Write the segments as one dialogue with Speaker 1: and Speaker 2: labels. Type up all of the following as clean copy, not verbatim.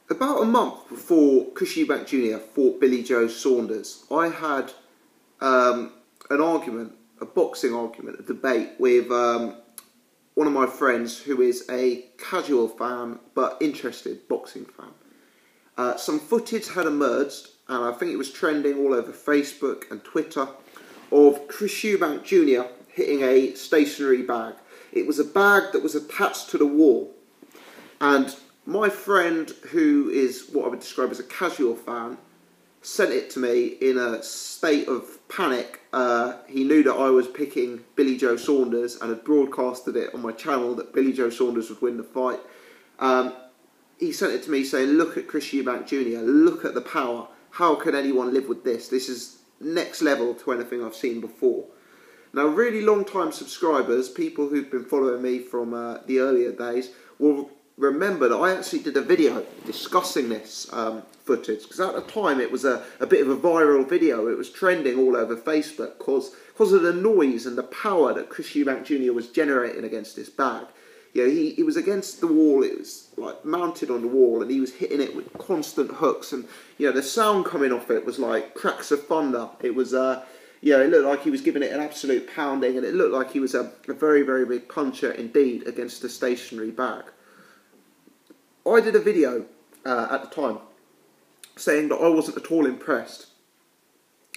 Speaker 1: About a month before Chris Eubank Jr. fought Billy Joe Saunders, I had an argument, a boxing argument, a debate with one of my friends who is a casual fan but interested boxing fan. Some footage had emerged, and I think it was trending all over Facebook and Twitter, of Chris Eubank Jr. hitting a stationary bag. It was a bag that was attached to the wall, and my friend, who is what I would describe as a casual fan, sent it to me in a state of panic. He knew that I was picking Billy Joe Saunders and had broadcasted it on my channel that Billy Joe Saunders would win the fight. He sent it to me saying, "Look at Chris Eubank Jr., look at the power. How can anyone live with this? This is next level to anything I've seen before." Now, really long-time subscribers, people who've been following me from the earlier days, will remember that I actually did a video discussing this footage, because at the time it was a bit of a viral video. It was trending all over Facebook because of the noise and the power that Chris Eubank Jr. was generating against this bag. You know, he was against the wall. It was like mounted on the wall, and he was hitting it with constant hooks, and you know, the sound coming off it was like cracks of thunder. It was yeah, it looked like he was giving it an absolute pounding, and it looked like he was a very, very big puncher indeed against a stationary bag. I did a video at the time saying that I wasn't at all impressed.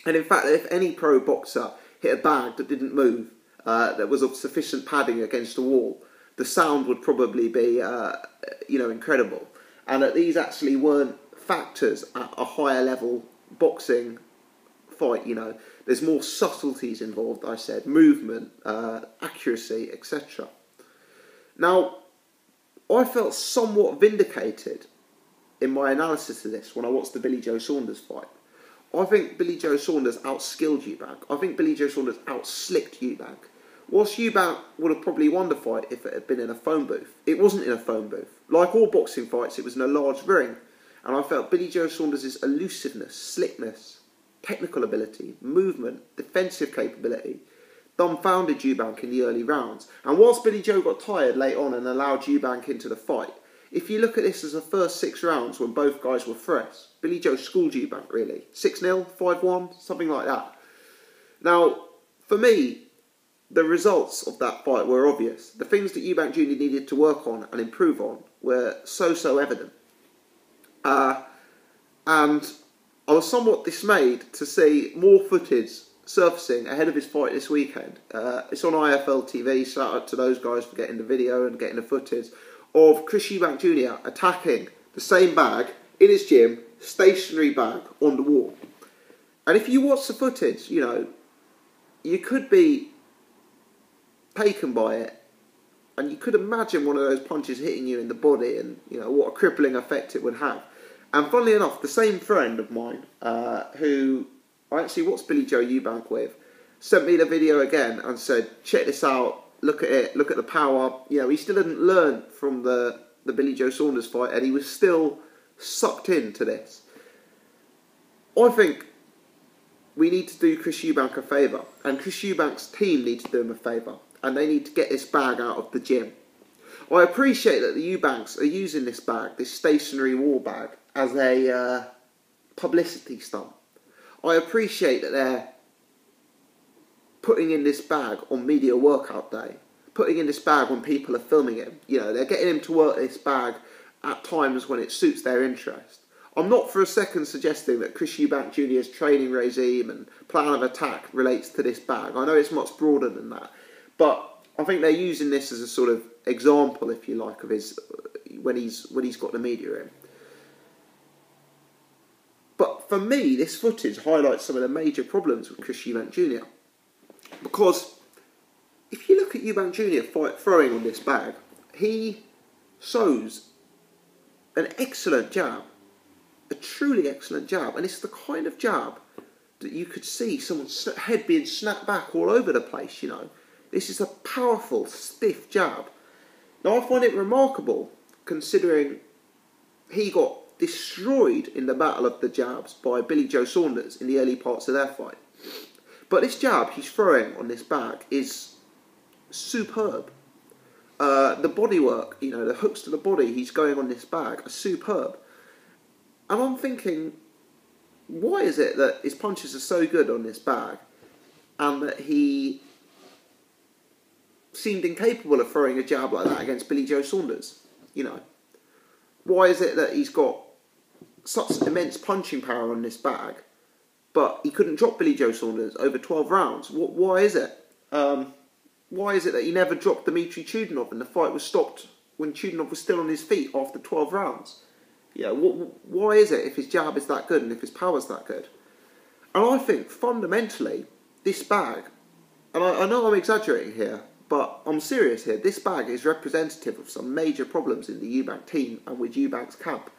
Speaker 1: And in fact, if any pro boxer hit a bag that didn't move, that was of sufficient padding against the wall, the sound would probably be, you know, incredible. And that these actually weren't factors at a higher level boxing fight, you know. There's more subtleties involved, I said, movement, accuracy, etc. Now, I felt somewhat vindicated in my analysis of this when I watched the Billy Joe Saunders fight. I think Billy Joe Saunders outskilled Eubank. I think Billy Joe Saunders outslicked Eubank. Whilst Eubank would have probably won the fight if it had been in a phone booth, it wasn't in a phone booth. Like all boxing fights, it was in a large ring. And I felt Billy Joe Saunders' elusiveness, slickness, technical ability, movement, defensive capability dumbfounded Eubank in the early rounds. And whilst Billy Joe got tired late on and allowed Eubank into the fight, if you look at this as the first 6 rounds when both guys were fresh, Billy Joe schooled Eubank really. 6-0, 5-1, something like that. Now, for me, the results of that fight were obvious. The things that Eubank Jr. needed to work on and improve on were so evident. And I was somewhat dismayed to see more footage surfacing ahead of his fight this weekend. It's on IFL TV, shout out to those guys for getting the video and getting the footage, of Chris Eubank Jr. attacking the same bag in his gym, stationary bag on the wall. And if you watch the footage, you know, you could be taken by it, and you could imagine one of those punches hitting you in the body, and you know what a crippling effect it would have. And funnily enough, the same friend of mine who I actually watched Billy Joe Eubank with sent me the video again and said, "Check this out, look at it, look at the power." You know, he still hadn't learned from the Billy Joe Saunders fight, and he was still sucked into this. I think we need to do Chris Eubank a favour, and Chris Eubank's team need to do him a favour, and they need to get this bag out of the gym. I appreciate that the Eubanks are using this bag, this stationary wall bag, as a publicity stunt. I appreciate that they're putting in this bag on media workout day, putting in this bag when people are filming him. You know, they're getting him to work this bag at times when it suits their interest. I'm not for a second suggesting that Chris Eubank Jr.'s training regime and plan of attack relates to this bag. I know it's much broader than that, but I think they're using this as a sort of example, if you like, of his when he's got the media in. But for me, this footage highlights some of the major problems with Chris Eubank Jr. Because if you look at Eubank Jr. throwing on this bag, he shows an excellent jab, a truly excellent jab. And it's the kind of jab that you could see someone's head being snapped back all over the place, you know. This is a powerful, stiff jab. Now, I find it remarkable, considering he got destroyed in the battle of the jabs by Billy Joe Saunders in the early parts of their fight. But this jab he's throwing on this bag is superb. The bodywork, you know, the hooks to the body he's going on this bag are superb. And I'm thinking, why is it that his punches are so good on this bag and that he seemed incapable of throwing a jab like that against Billy Joe Saunders? You know, why is it that he's got such immense punching power on this bag, but he couldn't drop Billy Joe Saunders over 12 rounds? Why is it? Why is it that he never dropped Dmitry Chudinov and the fight was stopped when Chudinov was still on his feet after 12 rounds? Yeah, why is it if his jab is that good and if his power's that good? And I think fundamentally, this bag, and I know I'm exaggerating here, but I'm serious here, this bag is representative of some major problems in the Eubank team and with Eubank's camp.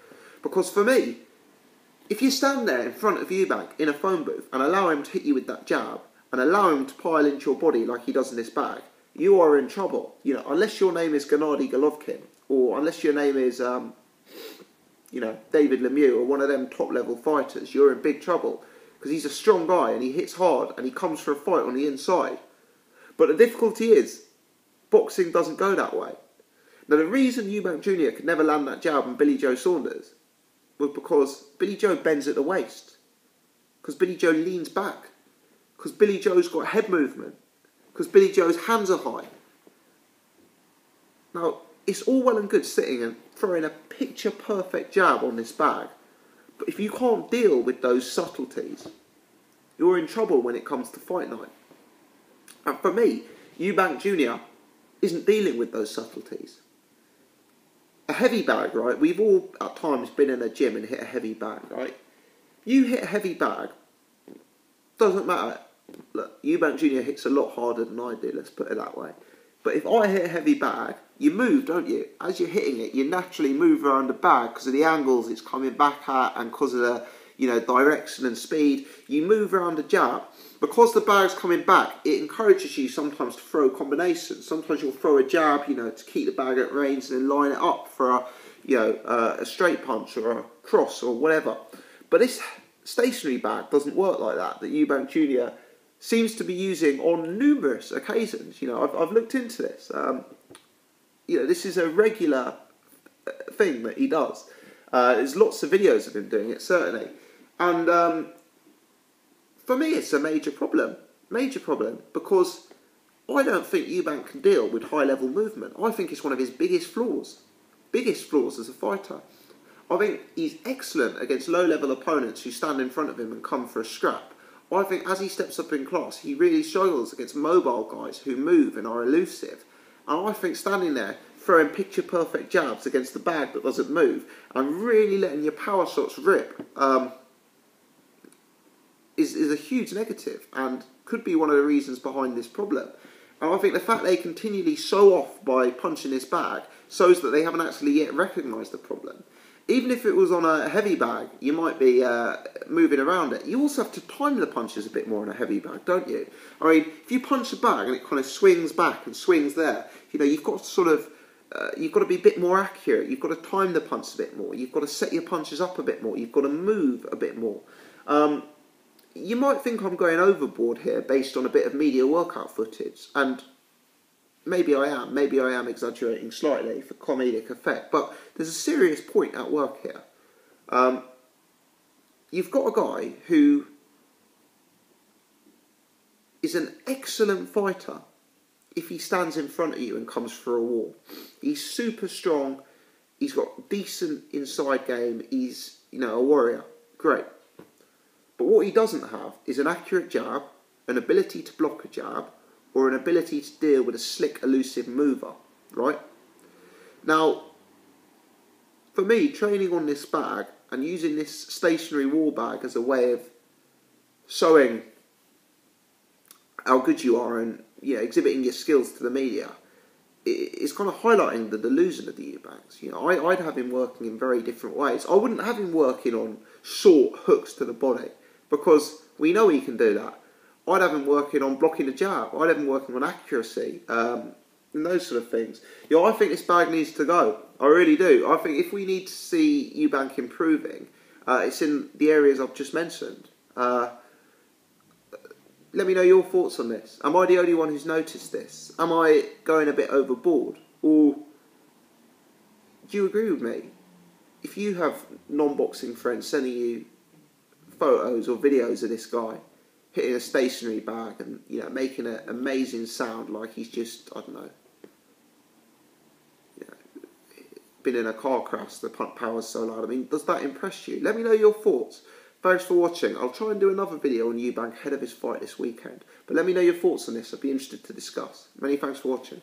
Speaker 1: Because for me, if you stand there in front of Eubank in a phone booth and allow him to hit you with that jab and allow him to pile into your body like he does in this bag, you are in trouble. You know, unless your name is Gennady Golovkin, or unless your name is, you know, David Lemieux or one of them top-level fighters, you're in big trouble. Because he's a strong guy and he hits hard and he comes for a fight on the inside. But the difficulty is, boxing doesn't go that way. Now, the reason Eubank Jr. could never land that jab on Billy Joe Saunders was because Billy Joe bends at the waist. Because Billy Joe leans back. Because Billy Joe's got head movement. Because Billy Joe's hands are high. Now, it's all well and good sitting and throwing a picture-perfect jab on this bag. But if you can't deal with those subtleties, you're in trouble when it comes to fight night. And for me, Eubank Jr. isn't dealing with those subtleties. A heavy bag, right? We've all at times been in a gym and hit a heavy bag, right? You hit a heavy bag, doesn't matter. Look, Eubank Jr. hits a lot harder than I do, let's put it that way. But if I hit a heavy bag, you move, don't you? As you're hitting it, you naturally move around the bag because of the angles it's coming back at and because of the, you know, direction and speed. You move around the jab. Because the bag's coming back, it encourages you sometimes to throw combinations. Sometimes you'll throw a jab, you know, to keep the bag at range and then line it up for a, you know, a straight punch or a cross or whatever. But this stationary bag doesn't work like that Eubank Jr. seems to be using on numerous occasions. You know, I've looked into this. You know, this is a regular thing that he does. There's lots of videos of him doing it, certainly. And for me, it's a major problem. Major problem, because I don't think Eubank can deal with high-level movement. I think it's one of his biggest flaws. Biggest flaws as a fighter. I think he's excellent against low-level opponents who stand in front of him and come for a scrap. I think as he steps up in class, he really struggles against mobile guys who move and are elusive. And I think standing there, throwing picture-perfect jabs against the bag that doesn't move, and really letting your power shots rip, is a huge negative, and could be one of the reasons behind this problem. And I think the fact they continually show off by punching this bag shows that they haven't actually yet recognised the problem. Even if it was on a heavy bag, you might be moving around it. You also have to time the punches a bit more on a heavy bag, don't you? I mean, if you punch a bag and it kind of swings back and swings there, you know, you've got to sort of, you've got to be a bit more accurate. You've got to time the punch a bit more. You've got to set your punches up a bit more. You've got to move a bit more. You might think I'm going overboard here based on a bit of media workout footage, and maybe I am exaggerating slightly for comedic effect, but there's a serious point at work here. You've got a guy who is an excellent fighter if he stands in front of you and comes for a war. He's super strong, he's got decent inside game, he's, you know, a warrior. Great. But what he doesn't have is an accurate jab, an ability to block a jab, or an ability to deal with a slick, elusive mover, right? Now, for me, training on this bag and using this stationary wall bag as a way of showing how good you are and, you know, exhibiting your skills to the media, it's kind of highlighting the delusion of the Eubanks. You know, I'd have him working in very different ways. I wouldn't have him working on short hooks to the body, because we know he can do that. I'd have him working on blocking the jab. I'd have him working on accuracy, and those sort of things. You know, I think this bag needs to go. I really do. I think if we need to see Eubank improving, it's in the areas I've just mentioned. Let me know your thoughts on this. Am I the only one who's noticed this? Am I going a bit overboard? Or do you agree with me? if you have non-boxing friends sending you photos or videos of this guy hitting a stationary bag and, you know, making an amazing sound like he's just, I don't know, you know, been in a car crash, the power's so loud. I mean, does that impress you? Let me know your thoughts. Thanks for watching. I'll try and do another video on Eubank ahead of his fight this weekend. But let me know your thoughts on this. I'd be interested to discuss. Many thanks for watching.